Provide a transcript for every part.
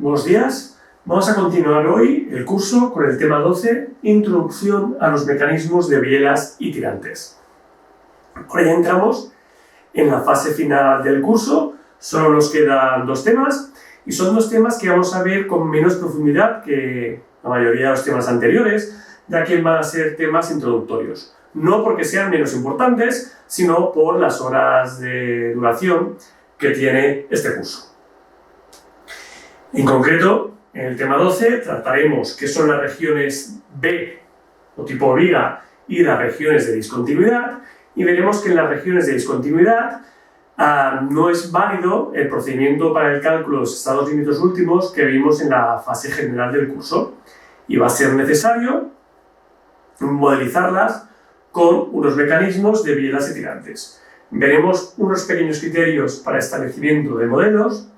Buenos días. Vamos a continuar hoy el curso con el tema 12, Introducción a los mecanismos de bielas y tirantes. Ahora ya entramos en la fase final del curso. Solo nos quedan dos temas y son dos temas que vamos a ver con menos profundidad que la mayoría de los temas anteriores, ya que van a ser temas introductorios. No porque sean menos importantes, sino por las horas de duración que tiene este curso. En concreto, en el tema 12 trataremos qué son las regiones B o tipo viga y las regiones de discontinuidad, y veremos que en las regiones de discontinuidad no es válido el procedimiento para el cálculo de los estados límites últimos que vimos en la fase general del curso, y va a ser necesario modelizarlas con unos mecanismos de bielas y tirantes. Veremos unos pequeños criterios para establecimiento de modelos,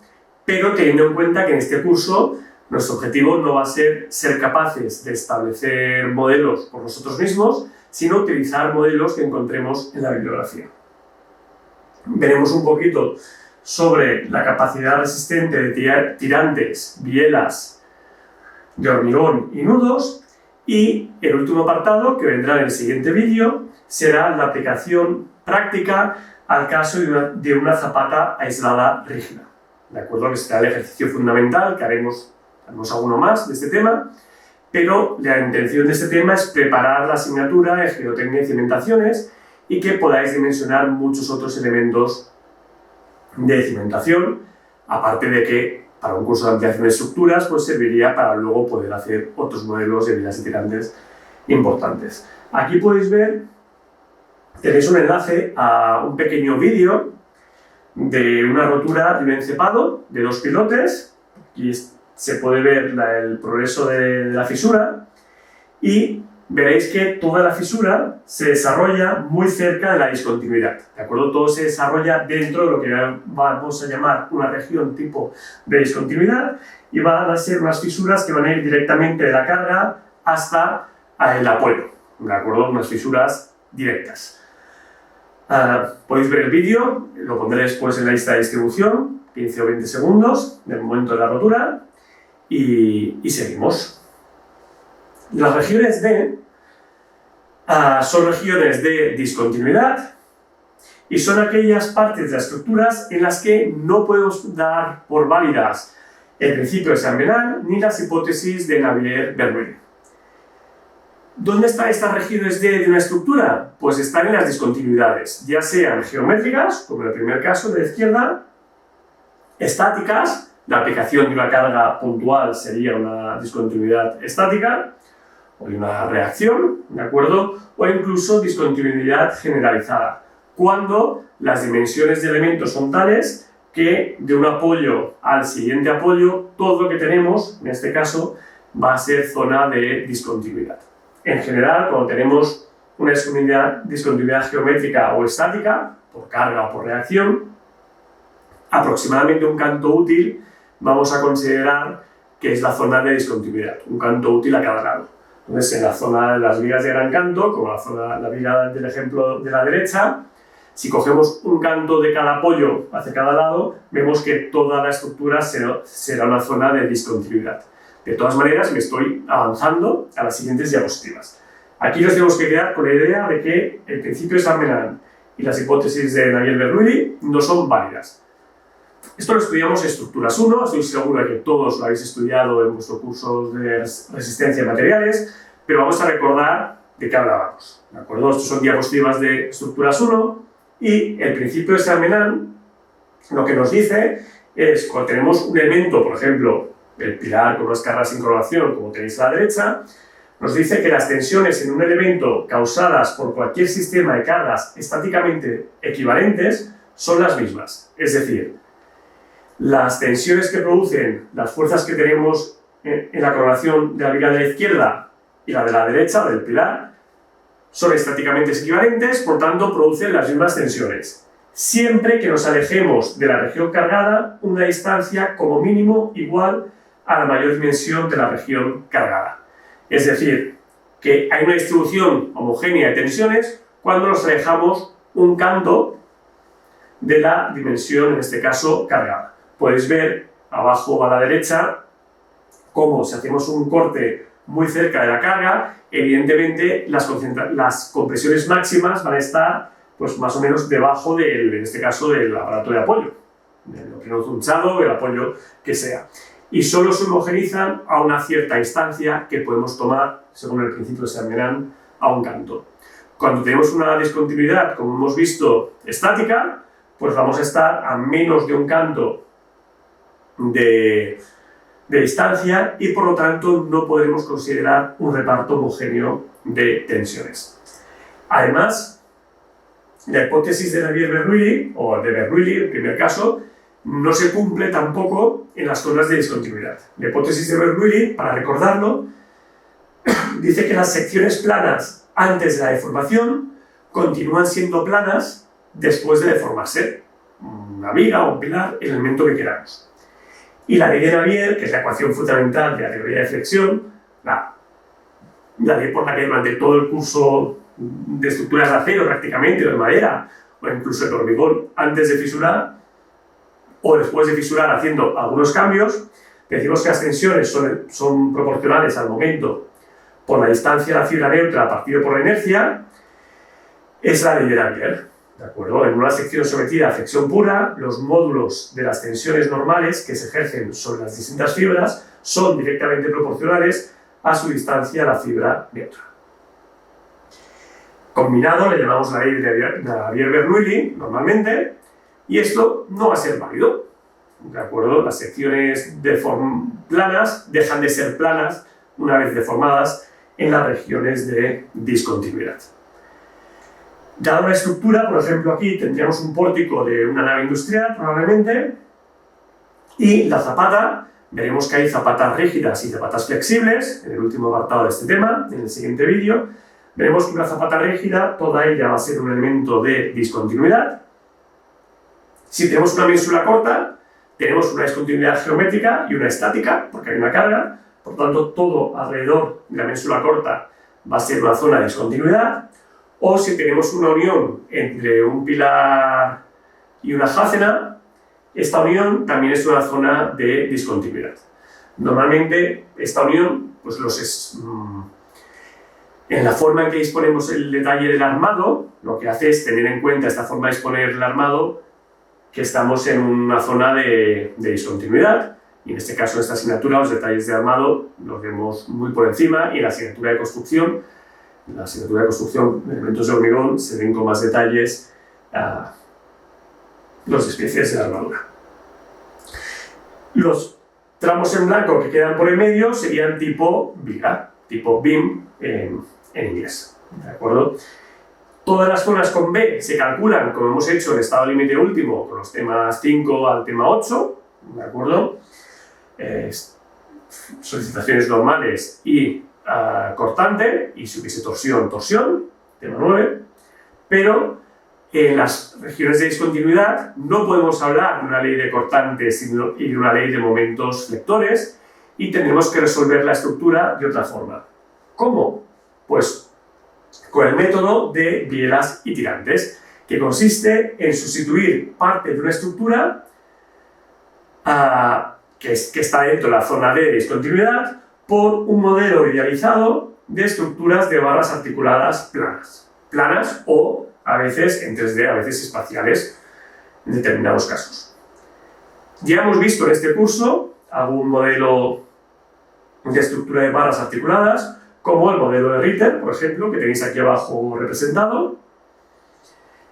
pero teniendo en cuenta que en este curso nuestro objetivo no va a ser capaces de establecer modelos por nosotros mismos, sino utilizar modelos que encontremos en la bibliografía. Veremos un poquito sobre la capacidad resistente de tirantes, bielas de hormigón y nudos, y el último apartado, que vendrá en el siguiente vídeo, será la aplicación práctica al caso de una zapata aislada rígida. ¿De acuerdo? Que será el ejercicio fundamental, que haremos alguno más de este tema, pero la intención de este tema es preparar la asignatura de geotecnia y cimentaciones y que podáis dimensionar muchos otros elementos de cimentación, aparte de que para un curso de ampliación de estructuras pues serviría para luego poder hacer otros modelos de bielas y tirantes importantes. Aquí podéis ver, tenéis un enlace a un pequeño vídeo de una rotura de un encepado de dos pilotes, y se puede ver el progreso de la fisura, y veréis que toda la fisura se desarrolla muy cerca de la discontinuidad, ¿de acuerdo? Todo se desarrolla dentro de lo que vamos a llamar una región tipo de discontinuidad, y van a ser unas fisuras que van a ir directamente de la carga hasta el apoyo, ¿de acuerdo? Unas fisuras directas. Podéis ver el vídeo, lo pondré después en la lista de distribución, 15 o 20 segundos del momento de la rotura, y seguimos. Las regiones D son regiones de discontinuidad y son aquellas partes de las estructuras en las que no podemos dar por válidas el principio de Saint-Venant ni las hipótesis de Navier-Bernoulli. ¿Dónde están estas regiones D de una estructura? Pues están en las discontinuidades, ya sean geométricas, como en el primer caso de la izquierda, estáticas, la aplicación de una carga puntual sería una discontinuidad estática, o de una reacción, ¿de acuerdo? O incluso discontinuidad generalizada, cuando las dimensiones de elementos son tales que de un apoyo al siguiente apoyo, todo lo que tenemos, en este caso, va a ser zona de discontinuidad. En general, cuando tenemos una discontinuidad geométrica o estática, por carga o por reacción, aproximadamente un canto útil vamos a considerar que es la zona de discontinuidad, un canto útil a cada lado. Entonces, en la zona de las vigas de gran canto, como la viga del ejemplo de la derecha, si cogemos un canto de cada apoyo hacia cada lado, vemos que toda la estructura será una zona de discontinuidad. De todas maneras, me estoy avanzando a las siguientes diapositivas. Aquí nos tenemos que quedar con la idea de que el principio de Saint-Venant y las hipótesis de Navier-Bernoulli no son válidas. Esto lo estudiamos en Estructuras 1, estoy seguro de que todos lo habéis estudiado en vuestros cursos de resistencia de materiales, pero vamos a recordar de qué hablábamos, ¿de acuerdo? Estos son diapositivas de Estructuras 1, y el principio de Saint-Venant lo que nos dice es, cuando tenemos un elemento, por ejemplo, el pilar con unas cargas sin correlación, como tenéis a la derecha, nos dice que las tensiones en un elemento causadas por cualquier sistema de cargas estáticamente equivalentes son las mismas. Es decir, las tensiones que producen las fuerzas que tenemos en la correlación de la viga de la izquierda y la de la derecha, del pilar, son estáticamente equivalentes, por tanto producen las mismas tensiones, siempre que nos alejemos de la región cargada una distancia como mínimo igual a la mayor dimensión de la región cargada. Es decir, que hay una distribución homogénea de tensiones cuando nos alejamos un canto de la dimensión, en este caso, cargada. Podéis ver abajo a la derecha como si hacemos un corte muy cerca de la carga, evidentemente las compresiones máximas van a estar pues, más o menos debajo en este caso, del aparato de apoyo, del neopreno zunchado o el apoyo que sea. Y solo se homogenizan a una cierta instancia que podemos tomar, según el principio de Saint-Venant, a un canto. Cuando tenemos una discontinuidad, como hemos visto, estática, pues vamos a estar a menos de un canto de distancia y por lo tanto no podremos considerar un reparto homogéneo de tensiones. Además, la hipótesis de Navier-Bernoulli, o de Bernoulli en primer caso, no se cumple tampoco en las zonas de discontinuidad. La hipótesis de Bernoulli, para recordarlo, dice que las secciones planas antes de la deformación continúan siendo planas después de deformarse. Una viga o un pilar, el elemento que queramos. Y la ley de Navier, que es la ecuación fundamental de la teoría de flexión, la ley por la que durante todo el curso de estructuras de acero prácticamente, o de madera, o incluso el hormigón, antes de fisurar, o después de fisurar haciendo algunos cambios, decimos que las tensiones son proporcionales al momento por la distancia de la fibra neutra partido por la inercia, es la ley de Navier. ¿De acuerdo? En una sección sometida a flexión pura, los módulos de las tensiones normales que se ejercen sobre las distintas fibras son directamente proporcionales a su distancia a la fibra neutra. Combinado le llamamos la ley de Navier-Bernoulli normalmente, y esto no va a ser válido. ¿De acuerdo? Las secciones planas dejan de ser planas una vez deformadas en las regiones de discontinuidad. Dada una estructura, por ejemplo aquí tendríamos un pórtico de una nave industrial probablemente, y la zapata, veremos que hay zapatas rígidas y zapatas flexibles, en el último apartado de este tema, en el siguiente vídeo, veremos que una zapata rígida, toda ella va a ser un elemento de discontinuidad. Si tenemos una ménsula corta, tenemos una discontinuidad geométrica y una estática, porque hay una carga, por tanto todo alrededor de la ménsula corta va a ser una zona de discontinuidad. O si tenemos una unión entre un pilar y una jácena, esta unión también es una zona de discontinuidad. Normalmente esta unión, pues en la forma en que disponemos el detalle del armado, lo que hace es tener en cuenta esta forma de disponer el armado que estamos en una zona de discontinuidad, y en este caso en esta asignatura los detalles de armado los vemos muy por encima, y en la asignatura de construcción de elementos de hormigón se ven con más detalles los especies de la armadura. Los tramos en blanco que quedan por el medio serían tipo viga, tipo beam en inglés. ¿De acuerdo? Todas las zonas con B se calculan, como hemos hecho en estado límite último, con los temas 5 al tema 8, ¿de acuerdo? Solicitaciones normales y cortante, y si hubiese torsión, tema 9, pero en las regiones de discontinuidad no podemos hablar de una ley de cortantes y de una ley de momentos flectores, y tendremos que resolver la estructura de otra forma. ¿Cómo? Pues con el método de bielas y tirantes, que consiste en sustituir parte de una estructura que está dentro de la zona de discontinuidad por un modelo idealizado de estructuras de barras articuladas planas o a veces en 3D, a veces espaciales en determinados casos. Ya hemos visto en este curso algún modelo de estructura de barras articuladas, como el modelo de Ritter, por ejemplo, que tenéis aquí abajo representado.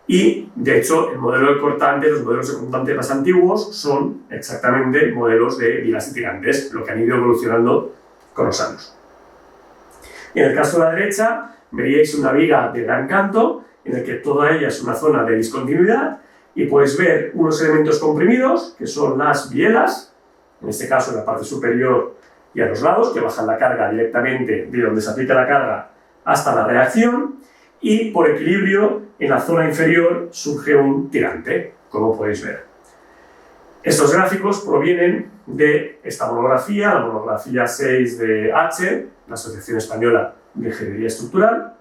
Y, de hecho, el modelo de cortante, los modelos de cortante más antiguos son exactamente modelos de bielas y tirantes, lo que han ido evolucionando con los años. En el caso de la derecha, veríais una viga de gran canto, en el que toda ella es una zona de discontinuidad, y podéis ver unos elementos comprimidos, que son las bielas, en este caso en la parte superior y a los lados, que bajan la carga directamente de donde se aplica la carga hasta la reacción, y por equilibrio en la zona inferior surge un tirante, como podéis ver. Estos gráficos provienen de esta monografía, la monografía 6 de H, la Asociación Española de Ingeniería Estructural,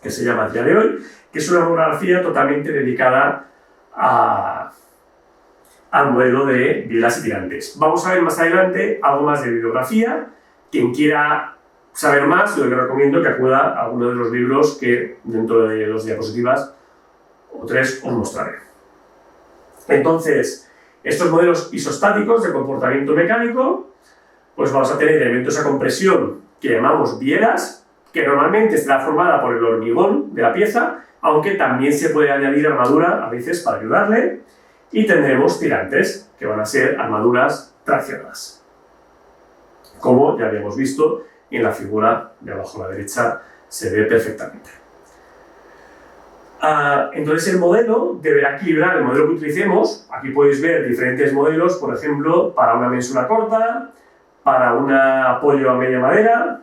que se llama a día de hoy, que es una monografía totalmente dedicada a al modelo de bielas y tirantes. Vamos a ver más adelante algo más de bibliografía. Quien quiera saber más, yo le recomiendo que acuda a alguno de los libros que dentro de las diapositivas o 3 os mostraré. Entonces, estos modelos isostáticos de comportamiento mecánico, pues vamos a tener elementos a compresión que llamamos bielas, que normalmente estará formada por el hormigón de la pieza, aunque también se puede añadir armadura a veces para ayudarle, y tendremos tirantes, que van a ser armaduras traccionadas, como ya habíamos visto en la figura de abajo a la derecha, se ve perfectamente. Entonces el modelo deberá equilibrar el modelo que utilicemos. Aquí podéis ver diferentes modelos, por ejemplo, para una mensura corta, para un apoyo a media madera,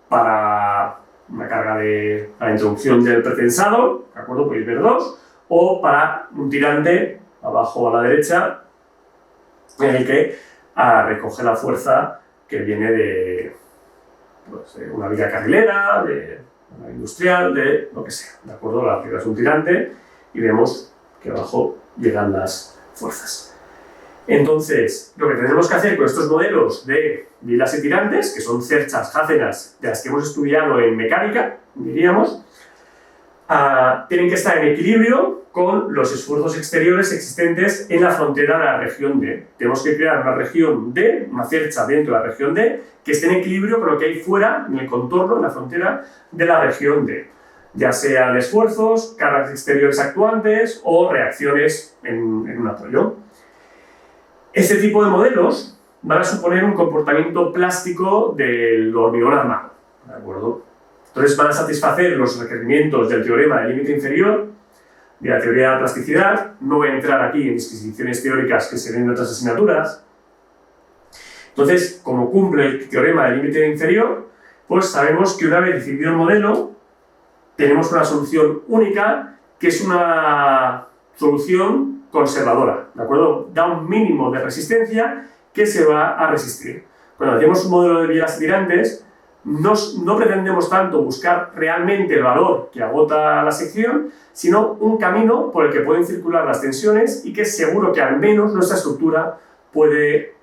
para una carga de la introducción del pretensado, ¿de acuerdo? Podéis ver 2, o para un tirante, abajo a la derecha, en el que recoge la fuerza que viene de una viga carrilera, de una industrial, de lo que sea, ¿de acuerdo? La figura es un tirante y vemos que abajo llegan las fuerzas. Entonces, lo que tenemos que hacer con estos modelos de bielas y tirantes, que son cerchas jácenas de las que hemos estudiado en mecánica, diríamos, tienen que estar en equilibrio con los esfuerzos exteriores existentes en la frontera de la región D. Tenemos que crear una región D, una cercha dentro de la región D, que esté en equilibrio con lo que hay fuera, en el contorno, en la frontera de la región D. Ya sean esfuerzos, cargas exteriores actuantes o reacciones en un apoyo. Este tipo de modelos van a suponer un comportamiento plástico del hormigón armado, ¿de acuerdo? Entonces van a satisfacer los requerimientos del teorema del límite inferior, de la teoría de la plasticidad. No voy a entrar aquí en disquisiciones teóricas que se ven en otras asignaturas. Entonces, como cumple el teorema del límite inferior, pues sabemos que una vez decidido el modelo, tenemos una solución única, que es una solución conservadora, ¿de acuerdo? Da un mínimo de resistencia que se va a resistir. Cuando hacemos un modelo de bielas y tirantes, no pretendemos tanto buscar realmente el valor que agota la sección, sino un camino por el que pueden circular las tensiones y que es seguro que al menos nuestra estructura puede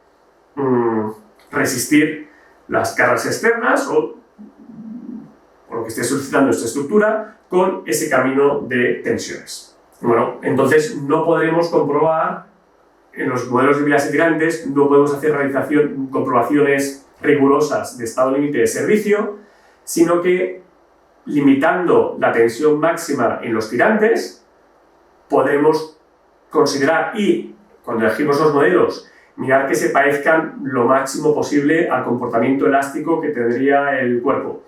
resistir las cargas externas o lo que esté solicitando nuestra estructura con ese camino de tensiones. Bueno, entonces no podremos comprobar en los modelos de bielas y tirantes, no podemos hacer comprobaciones rigurosas de estado límite de servicio, sino que limitando la tensión máxima en los tirantes, podemos considerar y, cuando elegimos los modelos, mirar que se parezcan lo máximo posible al comportamiento elástico que tendría el cuerpo.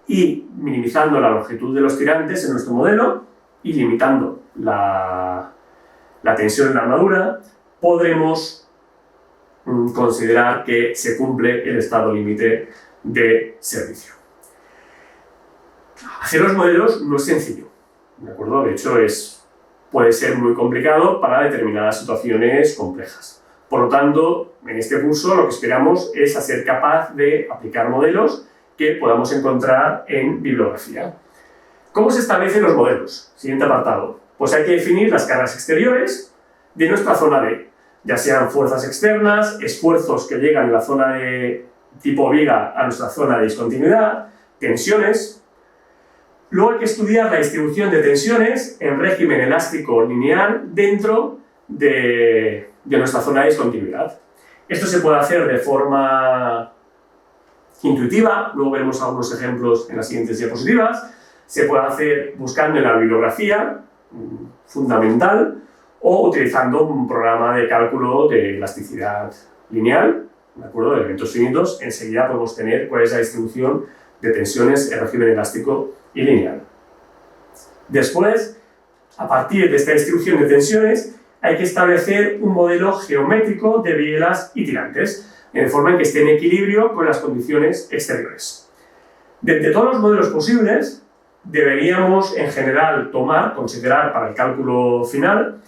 Y minimizando la longitud de los tirantes en nuestro modelo y limitando la tensión en la armadura, podremos considerar que se cumple el estado límite de servicio. Hacer los modelos no es sencillo, ¿de acuerdo? De hecho, puede ser muy complicado para determinadas situaciones complejas. Por lo tanto, en este curso lo que esperamos es ser capaz de aplicar modelos que podamos encontrar en bibliografía. ¿Cómo se establecen los modelos? Siguiente apartado. Pues hay que definir las cargas exteriores de nuestra zona D, ya sean fuerzas externas, esfuerzos que llegan en la zona de tipo viga a nuestra zona de discontinuidad, tensiones. Luego hay que estudiar la distribución de tensiones en régimen elástico lineal dentro de nuestra zona de discontinuidad. Esto se puede hacer de forma intuitiva, luego veremos algunos ejemplos en las siguientes diapositivas. Se puede hacer buscando en la bibliografía fundamental o utilizando un programa de cálculo de elasticidad lineal, ¿de acuerdo? De elementos finitos. Enseguida podemos tener cuál es la distribución de tensiones en régimen elástico y lineal. Después, a partir de esta distribución de tensiones, hay que establecer un modelo geométrico de bielas y tirantes, de forma en que esté en equilibrio con las condiciones exteriores. De entre todos los modelos posibles, deberíamos en general considerar para el cálculo final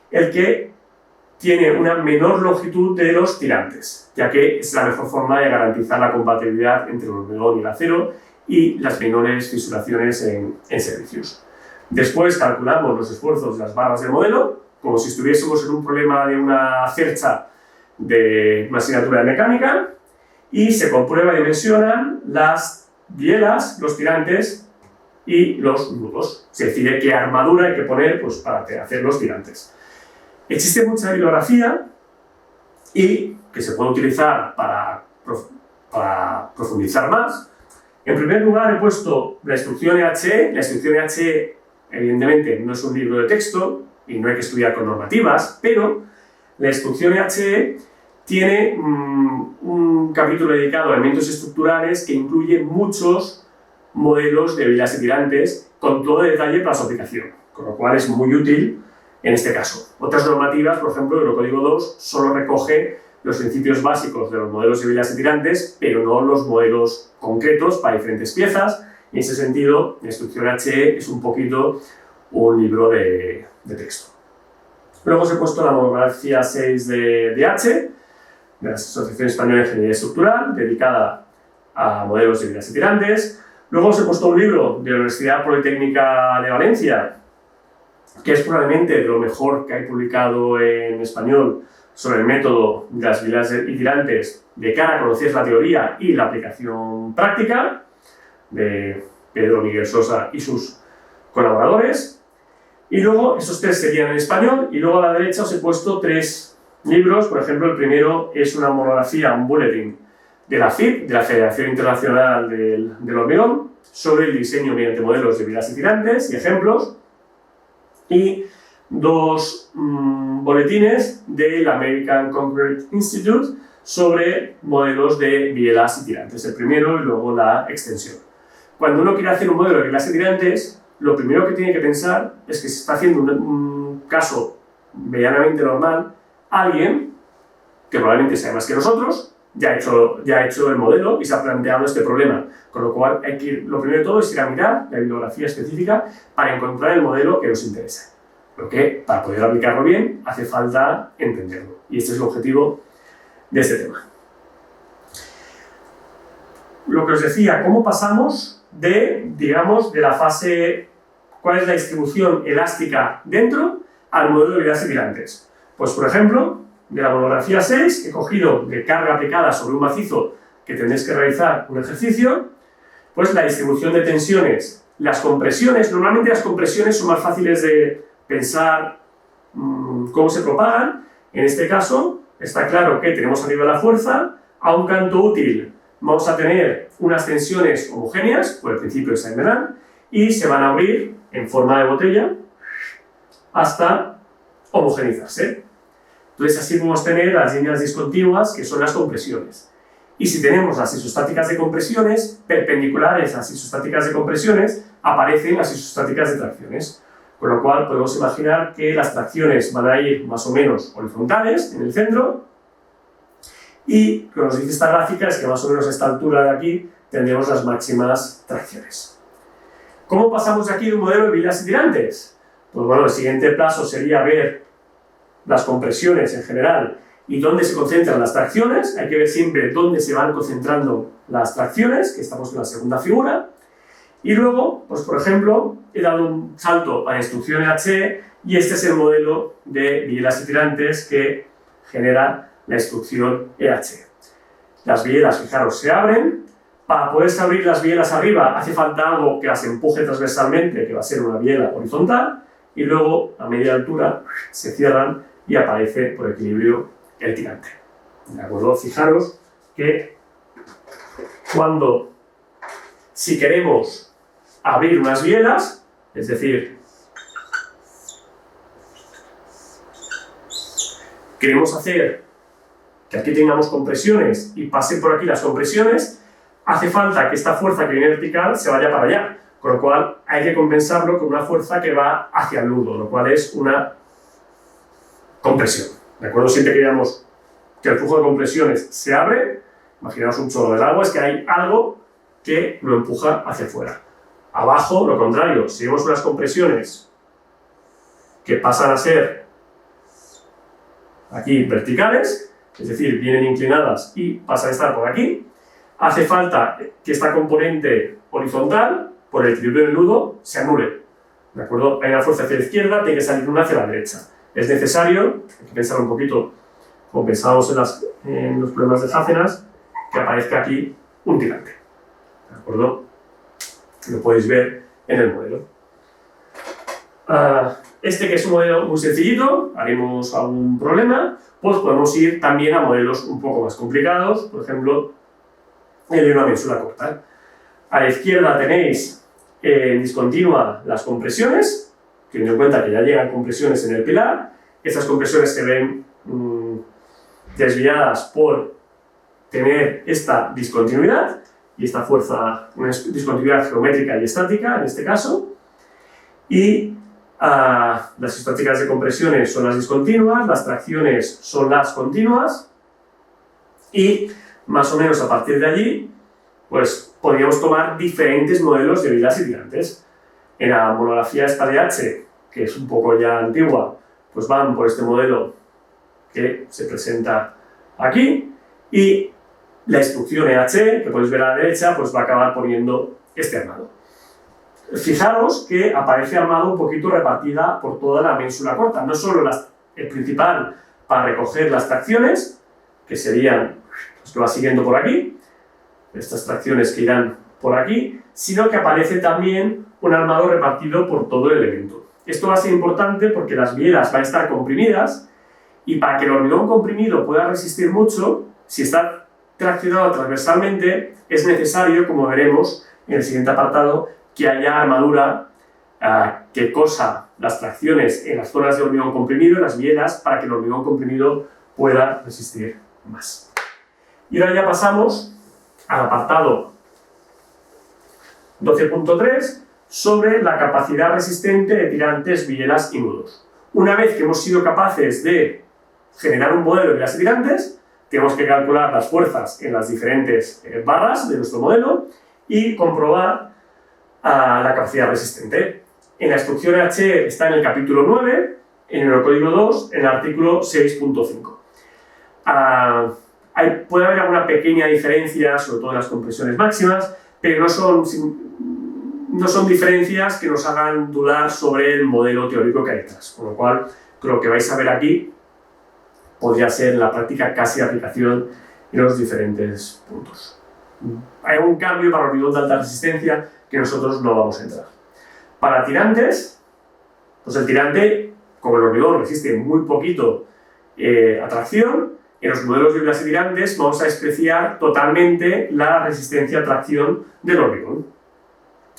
el que tiene una menor longitud de los tirantes, ya que es la mejor forma de garantizar la compatibilidad entre el hormigón y el acero y las menores fisuraciones en servicios. Después calculamos los esfuerzos de las barras del modelo, como si estuviésemos en un problema de una cercha de una asignatura de mecánica, y se comprueba y dimensionan las bielas, los tirantes y los nudos. Se decide qué armadura hay que poner pues, para hacer los tirantes. Existe mucha bibliografía y que se puede utilizar para profundizar más. En primer lugar he puesto la instrucción EHE. La instrucción EHE evidentemente no es un libro de texto y no hay que estudiar con normativas, pero la instrucción EHE tiene un capítulo dedicado a elementos estructurales que incluye muchos modelos de bielas y tirantes con todo detalle para su aplicación, con lo cual es muy útil en este caso. Otras normativas, por ejemplo, Eurocódigo 2 solo recoge los principios básicos de los modelos de bielas y tirantes, pero no los modelos concretos para diferentes piezas. En ese sentido, la instrucción HE es un poquito un libro de texto. Luego os he puesto la monografía 6 de H, de la Asociación Española de Ingeniería Estructural, dedicada a modelos de bielas y tirantes. Luego os he puesto un libro de la Universidad Politécnica de Valencia, que es probablemente de lo mejor que hay publicado en español sobre el método de las bielas y tirantes de cara a conocer la teoría y la aplicación práctica, de Pedro Miguel Sosa y sus colaboradores. Y luego, estos tres serían en español, y luego a la derecha os he puesto tres libros. Por ejemplo, el primero es una monografía, un bulletin de la FIB, de la Federación Internacional del Hormigón, sobre el diseño mediante modelos de bielas y tirantes y ejemplos, y dos boletines del American Concrete Institute sobre modelos de bielas y tirantes, el primero y luego la extensión. Cuando uno quiere hacer un modelo de bielas y tirantes, lo primero que tiene que pensar es que se está haciendo un caso medianamente normal, alguien que probablemente sabe más que nosotros, ya ha hecho el modelo y se ha planteado este problema, con lo cual lo primero de todo es ir a mirar la bibliografía específica para encontrar el modelo que nos interesa, porque para poder aplicarlo bien hace falta entenderlo, y este es el objetivo de este tema. Lo que os decía, ¿cómo pasamos de la fase, cuál es la distribución elástica dentro, al modelo de bielas y tirantes? Pues, por ejemplo, de la monografía 6, he cogido de carga aplicada sobre un macizo que tendréis que realizar un ejercicio, pues la distribución de tensiones, las compresiones. Normalmente las compresiones son más fáciles de pensar cómo se propagan. En este caso, está claro que tenemos arriba la fuerza, a un canto útil vamos a tener unas tensiones homogéneas, por el principio de Saint-Bernard, y se van a abrir en forma de botella hasta homogeneizarse. Entonces así podemos tener las líneas discontinuas, que son las compresiones. Y si tenemos las isostáticas de compresiones, perpendiculares a las isostáticas de compresiones, aparecen las isostáticas de tracciones. Con lo cual podemos imaginar que las tracciones van a ir más o menos horizontales en el centro, y lo que nos dice esta gráfica es que más o menos a esta altura de aquí tendremos las máximas tracciones. ¿Cómo pasamos de aquí de un modelo de bielas y tirantes? Pues bueno, el siguiente paso sería ver las compresiones en general y dónde se concentran las tracciones. Hay que ver siempre dónde se van concentrando las tracciones, que estamos en la segunda figura. Y luego, pues por ejemplo, he dado un salto a la instrucción HE, y este es el modelo de bielas y tirantes que genera la instrucción EHE. Las bielas, fijaros, se abren. Para poderse abrir las bielas arriba hace falta algo que las empuje transversalmente, que va a ser una biela horizontal, y luego a media altura se cierran y aparece por equilibrio el tirante. ¿De acuerdo? Fijaros que si queremos abrir unas bielas, es decir, queremos hacer que aquí tengamos compresiones y pasen por aquí las compresiones, hace falta que esta fuerza que viene vertical se vaya para allá, con lo cual hay que compensarlo con una fuerza que va hacia el nudo, lo cual es una compresión. ¿De acuerdo? Siempre que veamos que el flujo de compresiones se abre, imaginaos un chorro del agua, es que hay algo que lo empuja hacia afuera. Abajo, lo contrario, si vemos unas compresiones que pasan a ser aquí verticales, es decir, vienen inclinadas y pasan a estar por aquí, hace falta que esta componente horizontal, por el equilibrio del nudo, se anule. ¿De acuerdo? Hay una fuerza hacia la izquierda, tiene que salir una hacia la derecha. es necesario, hay que pensar un poquito, como pensábamos en los problemas de Jácenas, que aparezca aquí un tirante. ¿De acuerdo? Lo podéis ver en el modelo. Este que es un modelo muy sencillito, haremos algún problema, pues podemos ir también a modelos un poco más complicados, por ejemplo, el de una mensura corta. A la izquierda tenéis en discontinua las compresiones, teniendo en cuenta que ya llegan compresiones en el pilar. Estas compresiones se ven desviadas por tener esta discontinuidad y esta fuerza, una discontinuidad geométrica y estática en este caso. Y las estáticas de compresiones son las discontinuas, las tracciones son las continuas, y más o menos a partir de allí pues podríamos tomar diferentes modelos de bilas y tirantes. En la monografía esta de H, que es un poco ya antigua, pues van por este modelo que se presenta aquí, y la instrucción EH, que podéis ver a la derecha, pues va a acabar poniendo este armado. Fijaros que aparece armado un poquito repartida por toda la ménsula corta, no solo el principal para recoger las tracciones, que serían los que va siguiendo por aquí, estas tracciones que irán por aquí, sino que aparece también un armado repartido por todo el elemento. Esto va a ser importante porque las bielas van a estar comprimidas, y para que el hormigón comprimido pueda resistir mucho, si está traccionado transversalmente, es necesario, como veremos en el siguiente apartado, que haya armadura que cosa las tracciones en las zonas de hormigón comprimido, en las bielas, para que el hormigón comprimido pueda resistir más. Y ahora ya pasamos al apartado 12.3 sobre la capacidad resistente de tirantes, bielas y nudos. Una vez que hemos sido capaces de generar un modelo de bielas y tirantes, tenemos que calcular las fuerzas en las diferentes barras de nuestro modelo y comprobar la capacidad resistente. En la instrucción H está en el capítulo 9, en el código 2, en el artículo 6.5. Puede haber alguna pequeña diferencia, sobre todo en las compresiones máximas, pero no son diferencias que nos hagan dudar sobre el modelo teórico que hay detrás. Con lo cual, lo que vais a ver aquí podría ser en la práctica casi aplicación en los diferentes puntos. Hay un cambio para hormigón de alta resistencia que nosotros no vamos a entrar. Para tirantes, pues el tirante, como el hormigón resiste muy poquito a tracción, en los modelos de bielas y tirantes vamos a despreciar totalmente la resistencia a tracción del hormigón.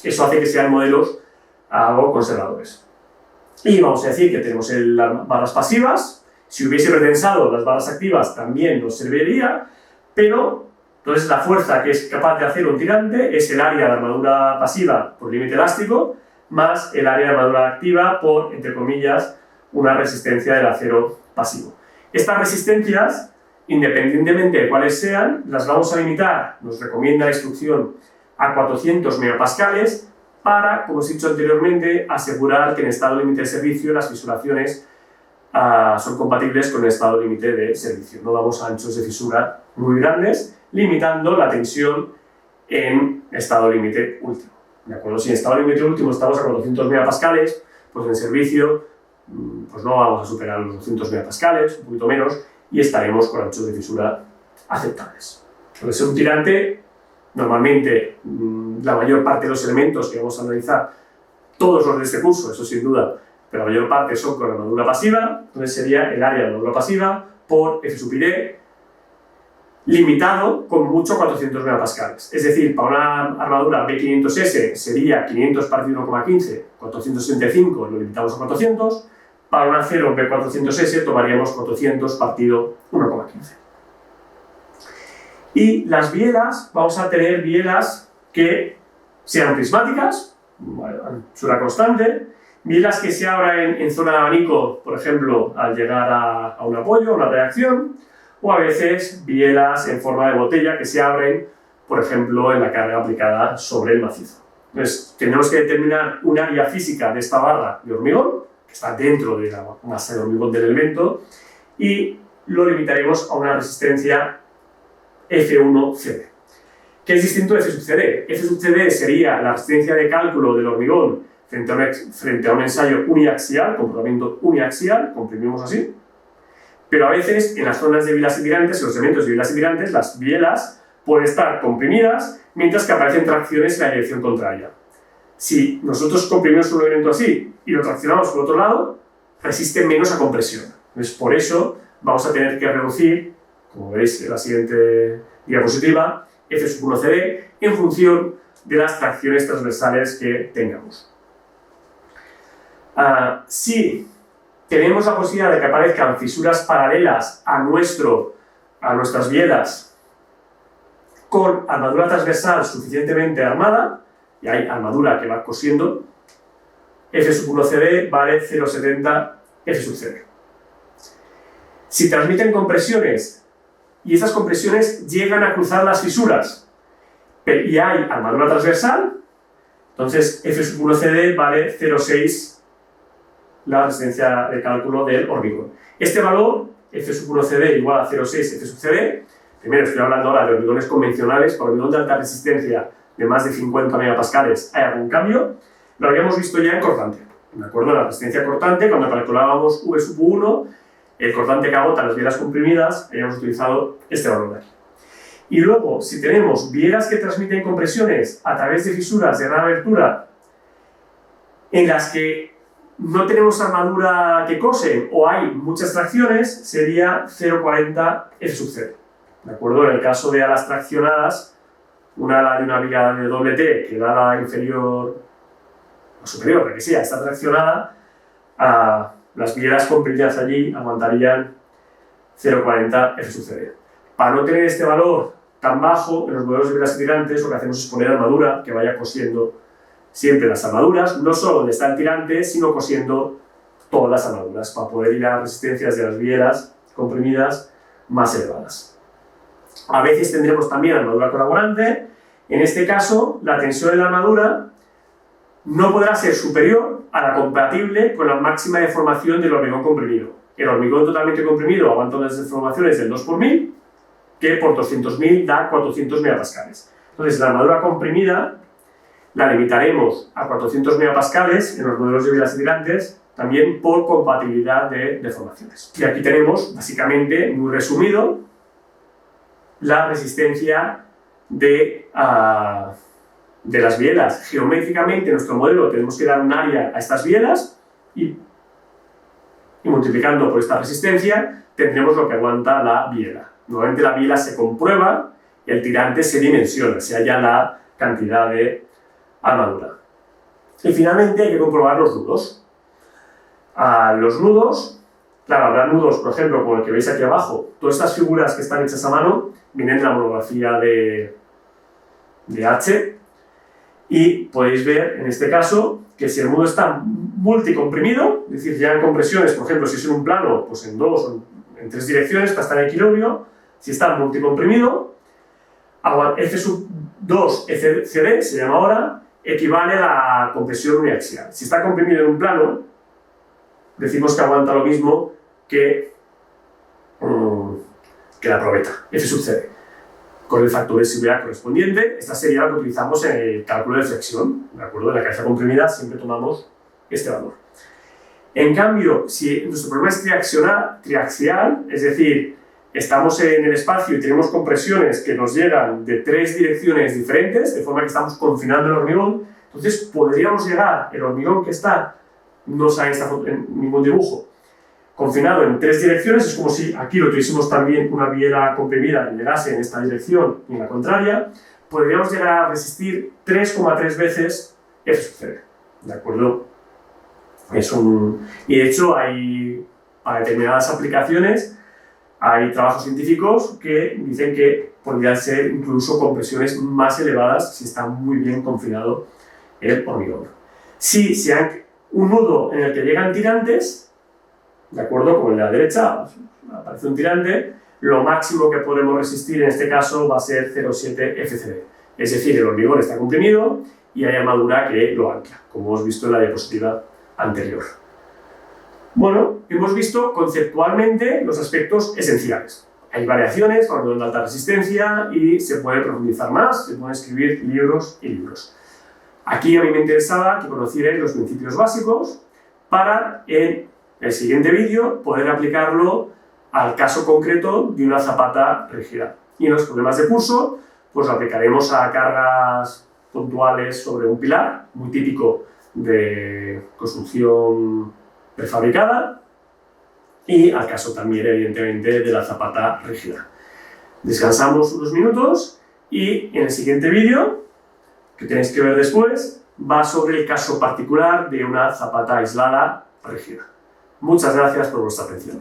Eso hace que sean modelos algo conservadores. Y vamos a decir que tenemos las barras pasivas. Si hubiese retensado las barras activas también nos serviría, pero entonces la fuerza que es capaz de hacer un tirante es el área de armadura pasiva por límite elástico más el área de armadura activa por, entre comillas, una resistencia del acero pasivo. Estas resistencias, independientemente de cuáles sean, las vamos a limitar, nos recomienda la instrucción, a 400 megapascales para, como os he dicho anteriormente, asegurar que en estado límite de servicio las fisuraciones son compatibles con el estado límite de servicio. No vamos a anchos de fisura muy grandes, limitando la tensión en estado límite último. ¿De acuerdo? Si en estado límite último estamos a 400 megapascales, pues en servicio pues no vamos a superar los 200 megapascales, un poquito menos, y estaremos con anchos de fisura aceptables. Entonces, un tirante, normalmente la mayor parte de los elementos que vamos a analizar, todos los de este curso, eso sin duda, pero la mayor parte son con armadura pasiva, entonces sería el área de armadura pasiva por F sub I limitado con mucho 400 megapascales. Es decir, para una armadura B500S sería 500 partido 1,15, 465 lo limitamos a 400, para un acero B400S tomaríamos 400 partido 1,15. Y las bielas, vamos a tener bielas que sean prismáticas, anchura constante, bielas que se abran en zona de abanico, por ejemplo, al llegar a un apoyo, a una reacción, o a veces bielas en forma de botella que se abren, por ejemplo, en la carga aplicada sobre el macizo. Entonces, tenemos que determinar un área física de esta barra de hormigón, que está dentro de la masa de hormigón del elemento, y lo limitaremos a una resistencia F1CD, que es distinto de F sub CD. F sub CD sería la resistencia de cálculo del hormigón frente a un ensayo uniaxial, comportamiento uniaxial, comprimimos así, pero a veces en las zonas de bielas y tirantes, en los elementos de bielas y tirantes, las bielas pueden estar comprimidas mientras que aparecen tracciones en la dirección contraria. Si nosotros comprimimos un elemento así y lo traccionamos por otro lado, resiste menos a compresión. Entonces, por eso vamos a tener que reducir, como veis en la siguiente diapositiva, F1CD en función de las tracciones transversales que tengamos. Si tenemos la posibilidad de que aparezcan fisuras paralelas a nuestras bielas con armadura transversal suficientemente armada, y hay armadura que va cosiendo, F1CD vale 0,70 F_CD. Si transmiten compresiones y esas compresiones llegan a cruzar las fisuras y hay armadura transversal, entonces F1CD vale 0,6 la resistencia de cálculo del hormigón. Este valor, F1CD igual a 0,6 F_CD, primero estoy hablando ahora de hormigones convencionales, para hormigón de alta resistencia de más de 50 megapascales hay algún cambio, lo habíamos visto ya en cortante. ¿De acuerdo? La resistencia cortante, cuando calculábamos V1, el cortante que agota las bielas comprimidas, habíamos utilizado este valor de aquí. Y luego, si tenemos bielas que transmiten compresiones a través de fisuras de gran abertura, en las que no tenemos armadura que cose o hay muchas tracciones, sería 0,40 F_CD. ¿De acuerdo? En el caso de alas traccionadas, una ala de una vía de doble T que da la inferior o superior, la que sea, está traccionada, las bielas comprimidas allí aguantarían 0,40 F_CD. Para no tener este valor tan bajo, en los modelos de bielas tirantes lo que hacemos es poner armadura que vaya cosiendo siempre las armaduras, no solo donde está el tirante, sino cosiendo todas las armaduras, para poder ir a resistencias de las bielas comprimidas más elevadas. A veces tendremos también armadura colaborante. En este caso, la tensión en la armadura no podrá ser superior a la compatible con la máxima deformación del hormigón comprimido. El hormigón totalmente comprimido aguanta unas deformaciones del 2 por 1000, que por 200.000 da 400 megapascales. Entonces, la armadura comprimida la limitaremos a 400 megapascales en los modelos de bielas y tirantes, también por compatibilidad de deformaciones. Y aquí tenemos, básicamente, muy resumido, la resistencia de las bielas. Geométricamente, en nuestro modelo tenemos que dar un área a estas bielas y multiplicando por esta resistencia tendremos lo que aguanta la biela. Nuevamente la biela se comprueba y el tirante se dimensiona, se halla la cantidad de armadura. Y finalmente hay que comprobar los nudos. Los nudos, claro, habrá nudos, por ejemplo, como el que veis aquí abajo. Todas estas figuras que están hechas a mano vienen de la monografía de H, y podéis ver en este caso que si el nudo está multicomprimido, es decir, ya en compresiones, por ejemplo, si es en un plano, pues en 2 o en 3 direcciones para estar en equilibrio, si está multicomprimido, F2 CD se llama ahora, equivale a la compresión uniaxial. Si está comprimido en un plano, decimos que aguanta lo mismo que la probeta, F_CD. Con el factor de seguridad correspondiente, esta sería la que utilizamos en el cálculo de flexión, ¿de acuerdo? En la cabeza comprimida siempre tomamos este valor. En cambio, si nuestro problema es triaxial, es decir, estamos en el espacio y tenemos compresiones que nos llegan de 3 direcciones diferentes, de forma que estamos confinando el hormigón, entonces podríamos llegar, el hormigón que está, no sale en ningún dibujo, confinado en 3 direcciones, es como si aquí lo tuviésemos también una biela comprimida que llegase en esta dirección y en la contraria, podríamos llegar a resistir 3,3 veces F_CD, ¿de acuerdo? Y de hecho hay, para determinadas aplicaciones, hay trabajos científicos que dicen que podrían ser incluso compresiones más elevadas si está muy bien confinado el hormigón. Si hay un nudo en el que llegan tirantes, ¿de acuerdo? Como el de la derecha, aparece un tirante, lo máximo que podemos resistir en este caso va a ser 0,7 F_CD. Es decir, el hormigón está comprimido y hay armadura que lo ancla, como hemos visto en la diapositiva anterior. Bueno, hemos visto conceptualmente los aspectos esenciales. Hay variaciones para hormigón de alta resistencia y se puede profundizar más, se pueden escribir libros y libros. Aquí a mí me interesaba que conocierais los principios básicos para en el siguiente vídeo poder aplicarlo al caso concreto de una zapata rígida. Y en los problemas de curso, pues lo aplicaremos a cargas puntuales sobre un pilar, muy típico de construcción prefabricada, y al caso también, evidentemente, de la zapata rígida. Descansamos unos minutos y en el siguiente vídeo, que tenéis que ver después, va sobre el caso particular de una zapata aislada rígida. Muchas gracias por vuestra atención.